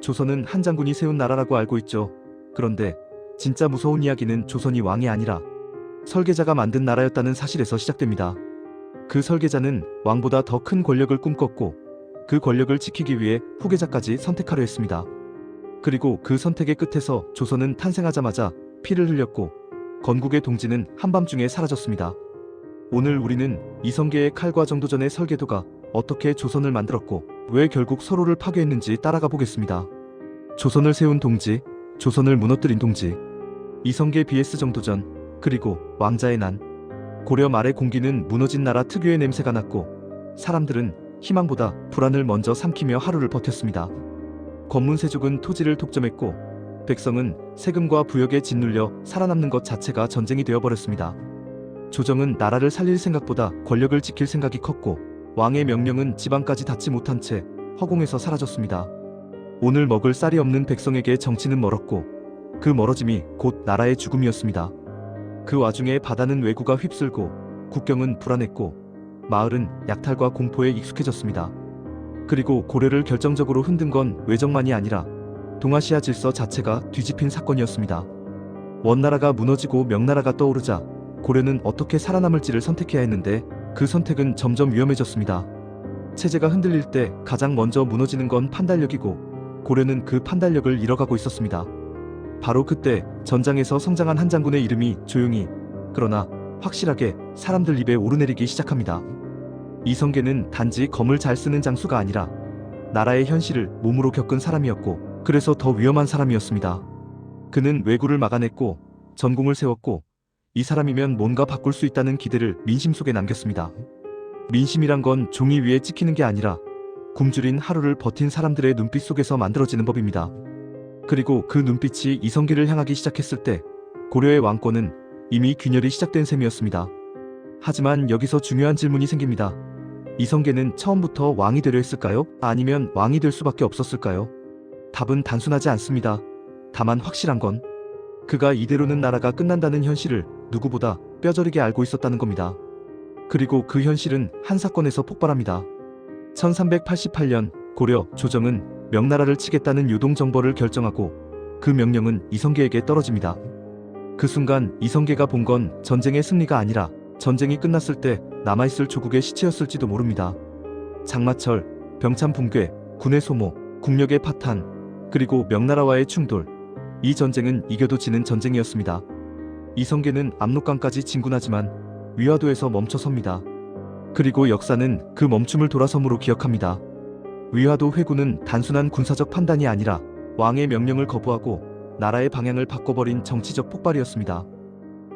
조선은 한 장군이 세운 나라라고 알고 있죠. 그런데 진짜 무서운 이야기는 조선이 왕이 아니라 설계자가 만든 나라였다는 사실에서 시작됩니다. 그 설계자는 왕보다 더 큰 권력을 꿈꿨고 그 권력을 지키기 위해 후계자까지 선택하려 했습니다. 그리고 그 선택의 끝에서 조선은 탄생하자마자 피를 흘렸고 건국의 동지는 한밤중에 사라졌습니다. 오늘 우리는 이성계의 칼과 정도전의 설계도가 어떻게 조선을 만들었고 왜 결국 서로를 파괴했는지 따라가 보겠습니다. 조선을 세운 동지, 조선을 무너뜨린 동지, 이성계 vs 정도전, 그리고 왕자의 난. 고려 말의 공기는 무너진 나라 특유의 냄새가 났고 사람들은 희망보다 불안을 먼저 삼키며 하루를 버텼습니다. 권문세족은 토지를 독점했고 백성은 세금과 부역에 짓눌려 살아남는 것 자체가 전쟁이 되어버렸습니다. 조정은 나라를 살릴 생각보다 권력을 지킬 생각이 컸고 왕의 명령은 지방까지 닿지 못한 채 허공에서 사라졌습니다. 오늘 먹을 쌀이 없는 백성에게 정치는 멀었고 그 멀어짐이 곧 나라의 죽음이었습니다. 그 와중에 바다는 왜구가 휩쓸고 국경은 불안했고 마을은 약탈과 공포에 익숙해졌습니다. 그리고 고려를 결정적으로 흔든 건 외정만이 아니라 동아시아 질서 자체가 뒤집힌 사건이었습니다. 원나라가 무너지고 명나라가 떠오르자 고려는 어떻게 살아남을지를 선택해야 했는데 그 선택은 점점 위험해졌습니다. 체제가 흔들릴 때 가장 먼저 무너지는 건 판단력이고 고려는 그 판단력을 잃어가고 있었습니다. 바로 그때 전장에서 성장한 한 장군의 이름이 조용히 그러나 확실하게 사람들 입에 오르내리기 시작합니다. 이성계는 단지 검을 잘 쓰는 장수가 아니라 나라의 현실을 몸으로 겪은 사람이었고 그래서 더 위험한 사람이었습니다. 그는 왜구를 막아냈고 전공을 세웠고 이 사람이면 뭔가 바꿀 수 있다는 기대를 민심 속에 남겼습니다. 민심이란 건 종이 위에 찍히는 게 아니라 굶주린 하루를 버틴 사람들의 눈빛 속에서 만들어지는 법입니다. 그리고 그 눈빛이 이성계를 향하기 시작했을 때 고려의 왕권은 이미 균열이 시작된 셈이었습니다. 하지만 여기서 중요한 질문이 생깁니다. 이성계는 처음부터 왕이 되려 했을까요? 아니면 왕이 될 수밖에 없었을까요? 답은 단순하지 않습니다. 다만 확실한 건 그가 이대로는 나라가 끝난다는 현실을 누구보다 뼈저리게 알고 있었다는 겁니다. 그리고 그 현실은 한 사건에서 폭발합니다. 1388년 고려 조정은 명나라를 치겠다는 요동정벌을 결정하고 그 명령은 이성계에게 떨어집니다. 그 순간 이성계가 본 건 전쟁의 승리가 아니라 전쟁이 끝났을 때 남아있을 조국의 시체였을지도 모릅니다. 장마철, 병참 붕괴, 군의 소모, 국력의 파탄, 그리고 명나라와의 충돌. 이 전쟁은 이겨도 지는 전쟁이었습니다. 이성계는 압록강까지 진군하지만 위화도에서 멈춰섭니다. 그리고 역사는 그 멈춤을 돌아섬으로 기억합니다. 위화도 회군은 단순한 군사적 판단이 아니라 왕의 명령을 거부하고 나라의 방향을 바꿔버린 정치적 폭발이었습니다.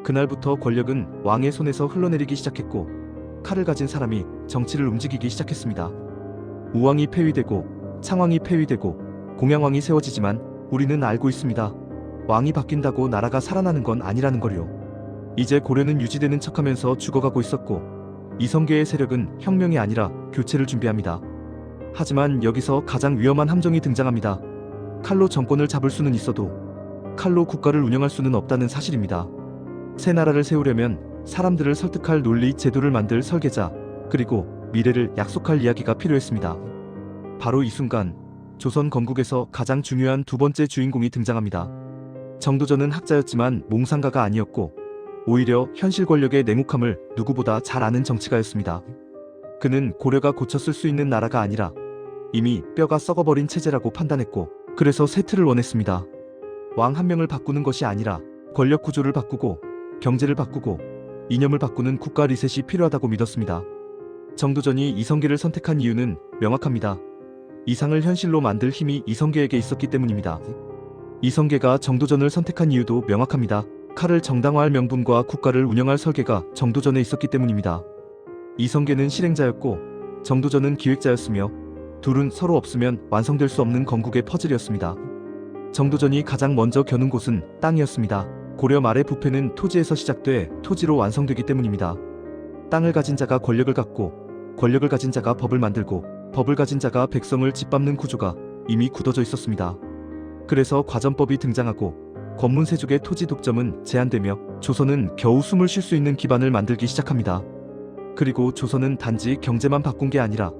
그날부터 권력은 왕의 손에서 흘러내리기 시작했고 칼을 가진 사람이 정치를 움직이기 시작했습니다. 우왕이 폐위되고 창왕이 폐위되고 공양왕이 세워지지만 우리는 알고 있습니다. 왕이 바뀐다고 나라가 살아나는 건 아니라는 걸요. 이제 고려는 유지되는 척하면서 죽어가고 있었고 이성계의 세력은 혁명이 아니라 교체를 준비합니다. 하지만 여기서 가장 위험한 함정이 등장합니다. 칼로 정권을 잡을 수는 있어도 칼로 국가를 운영할 수는 없다는 사실입니다. 새 나라를 세우려면 사람들을 설득할 논리 제도를 만들 설계자 그리고 미래를 약속할 이야기가 필요했습니다. 바로 이 순간 조선 건국에서 가장 중요한 두 번째 주인공이 등장합니다. 정도전은 학자였지만 몽상가가 아니었고 오히려 현실 권력의 냉혹함을 누구보다 잘 아는 정치가였습니다. 그는 고려가 고쳤을 수 있는 나라가 아니라 이미 뼈가 썩어버린 체제라고 판단했고 그래서 새 틀을 원했습니다. 왕 한 명을 바꾸는 것이 아니라 권력 구조를 바꾸고 경제를 바꾸고 이념을 바꾸는 국가 리셋이 필요하다고 믿었습니다. 정도전이 이성계를 선택한 이유는 명확합니다. 이상을 현실로 만들 힘이 이성계에게 있었기 때문입니다. 이성계가 정도전을 선택한 이유도 명확합니다. 칼을 정당화할 명분과 국가를 운영할 설계가 정도전에 있었기 때문입니다. 이성계는 실행자였고 정도전은 기획자였으며 둘은 서로 없으면 완성될 수 없는 건국의 퍼즐이었습니다. 정도전이 가장 먼저 겨눈 곳은 땅이었습니다. 고려 말의 부패는 토지에서 시작돼 토지로 완성되기 때문입니다. 땅을 가진 자가 권력을 갖고 권력을 가진 자가 법을 만들고 법을 가진 자가 백성을 짓밟는 구조가 이미 굳어져 있었습니다. 그래서 과전법이 등장하고 권문세족의 토지 독점은 제한되며 조선은 겨우 숨을 쉴 수 있는 기반을 만들기 시작합니다. 그리고 조선은 단지 경제만 바꾼 게 아니라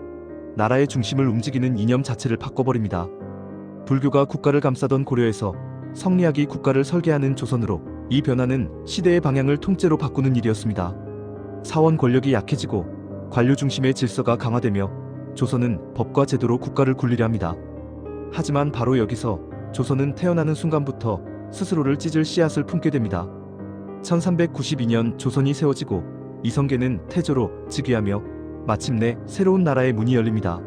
나라의 중심을 움직이는 이념 자체를 바꿔버립니다. 불교가 국가를 감싸던 고려에서 성리학이 국가를 설계하는 조선으로 이 변화는 시대의 방향을 통째로 바꾸는 일이었습니다. 사원 권력이 약해지고 관료 중심의 질서가 강화되며 조선은 법과 제도로 국가를 굴리려 합니다. 하지만 바로 여기서 조선은 태어나는 순간부터 스스로를 찢을 씨앗을 품게 됩니다. 1392년 조선이 세워지고 이성계는 태조로 즉위하며 마침내 새로운 나라의 문이 열립니다.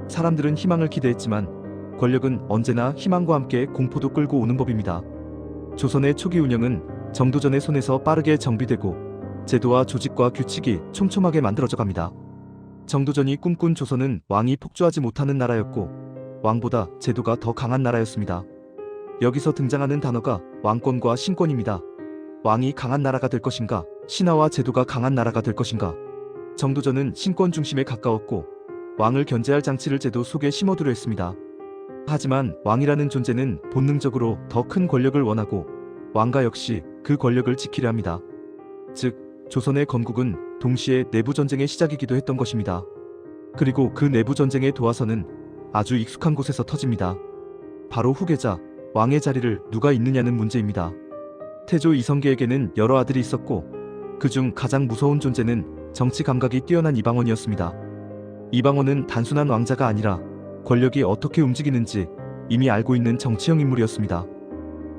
사람들은 희망을 기대했지만 권력은 언제나 희망과 함께 공포도 끌고 오는 법입니다. 조선의 초기 운영은 정도전의 손에서 빠르게 정비되고 제도와 조직과 규칙이 촘촘하게 만들어져 갑니다. 정도전이 꿈꾼 조선은 왕이 폭주하지 못하는 나라였고 왕보다 제도가 더 강한 나라였습니다. 여기서 등장하는 단어가 왕권과 신권입니다. 왕이 강한 나라가 될 것인가, 신하와 제도가 강한 나라가 될 것인가. 정도전은 신권 중심에 가까웠고 왕을 견제할 장치를 제도 속에 심어두려 했습니다. 하지만 왕이라는 존재는 본능적으로 더 큰 권력을 원하고 왕가 역시 그 권력을 지키려 합니다. 즉, 조선의 건국은 동시에 내부전쟁의 시작이기도 했던 것입니다. 그리고 그 내부전쟁의 도화선은 아주 익숙한 곳에서 터집니다. 바로 후계자, 왕의 자리를 누가 잇느냐는 문제입니다. 태조 이성계에게는 여러 아들이 있었고 그중 가장 무서운 존재는 정치 감각이 뛰어난 이방원이었습니다. 이방원은 단순한 왕자가 아니라 권력이 어떻게 움직이는지 이미 알고 있는 정치형 인물이었습니다.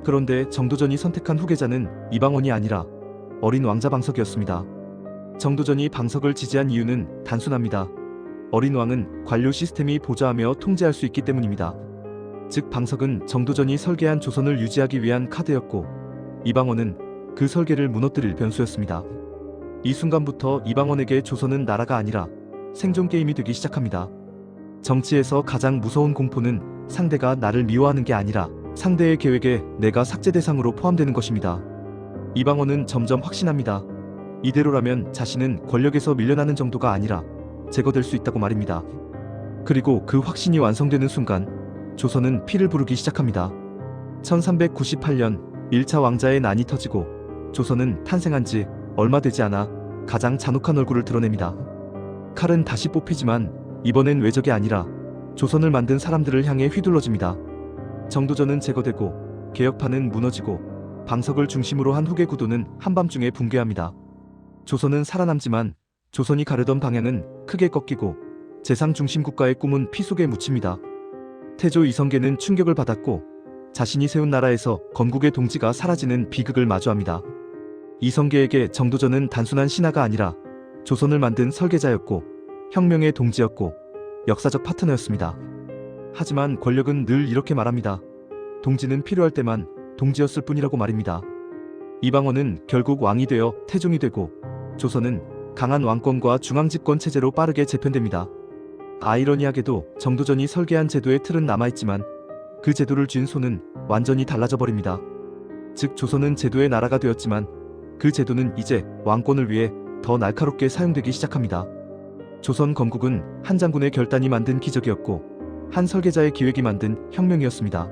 그런데 정도전이 선택한 후계자는 이방원이 아니라 어린 왕자 방석이었습니다. 정도전이 방석을 지지한 이유는 단순합니다. 어린 왕은 관료 시스템이 보좌하며 통제할 수 있기 때문입니다. 즉, 방석은 정도전이 설계한 조선을 유지하기 위한 카드였고 이방원은 그 설계를 무너뜨릴 변수였습니다. 이 순간부터 이방원에게 조선은 나라가 아니라 생존 게임이 되기 시작합니다. 정치에서 가장 무서운 공포는 상대가 나를 미워하는 게 아니라 상대의 계획에 내가 삭제 대상으로 포함되는 것입니다. 이방원은 점점 확신합니다. 이대로라면 자신은 권력에서 밀려나는 정도가 아니라 제거될 수 있다고 말입니다. 그리고 그 확신이 완성되는 순간 조선은 피를 부르기 시작합니다. 1398년 1차 왕자의 난이 터지고 조선은 탄생한 지 얼마 되지 않아 가장 잔혹한 얼굴을 드러냅니다. 칼은 다시 뽑히지만 이번엔 외적이 아니라 조선을 만든 사람들을 향해 휘둘러집니다. 정도전은 제거되고 개혁파는 무너지고 방석을 중심으로 한 후계 구도는 한밤중에 붕괴합니다. 조선은 살아남지만 조선이 가려던 방향은 크게 꺾이고 재상 중심 국가의 꿈은 피 속에 묻힙니다. 태조 이성계는 충격을 받았고 자신이 세운 나라에서 건국의 동지가 사라지는 비극을 마주합니다. 이성계에게 정도전은 단순한 신하가 아니라 조선을 만든 설계자였고 혁명의 동지였고 역사적 파트너였습니다. 하지만 권력은 늘 이렇게 말합니다. 동지는 필요할 때만 동지였을 뿐이라고 말입니다. 이방원은 결국 왕이 되어 태종이 되고 조선은 강한 왕권과 중앙집권 체제로 빠르게 재편됩니다. 아이러니하게도 정도전이 설계한 제도의 틀은 남아있지만 그 제도를 쥔 손은 완전히 달라져 버립니다. 즉, 조선은 제도의 나라가 되었지만 그 제도는 이제 왕권을 위해 더 날카롭게 사용되기 시작합니다. 조선 건국은 한 장군의 결단이 만든 기적이었고 한 설계자의 기획이 만든 혁명이었습니다.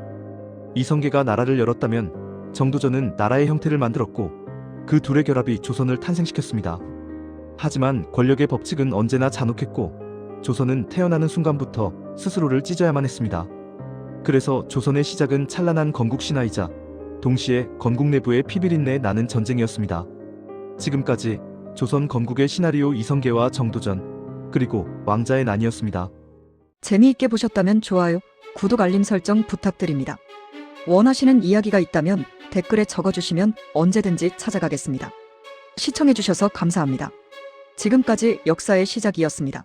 이성계가 나라를 열었다면 정도전은 나라의 형태를 만들었고 그 둘의 결합이 조선을 탄생시켰습니다. 하지만 권력의 법칙은 언제나 잔혹했고 조선은 태어나는 순간부터 스스로를 찢어야만 했습니다. 그래서 조선의 시작은 찬란한 건국 신화이자 동시에 건국 내부의 피비린내 나는 전쟁이었습니다. 지금까지 조선 건국의 시나리오 이성계와 정도전, 그리고 왕자의 난이었습니다. 재미있게 보셨다면 좋아요, 구독 알림 설정 부탁드립니다. 원하시는 이야기가 있다면 댓글에 적어주시면 언제든지 찾아가겠습니다. 시청해주셔서 감사합니다. 지금까지 역사의 시작이었습니다.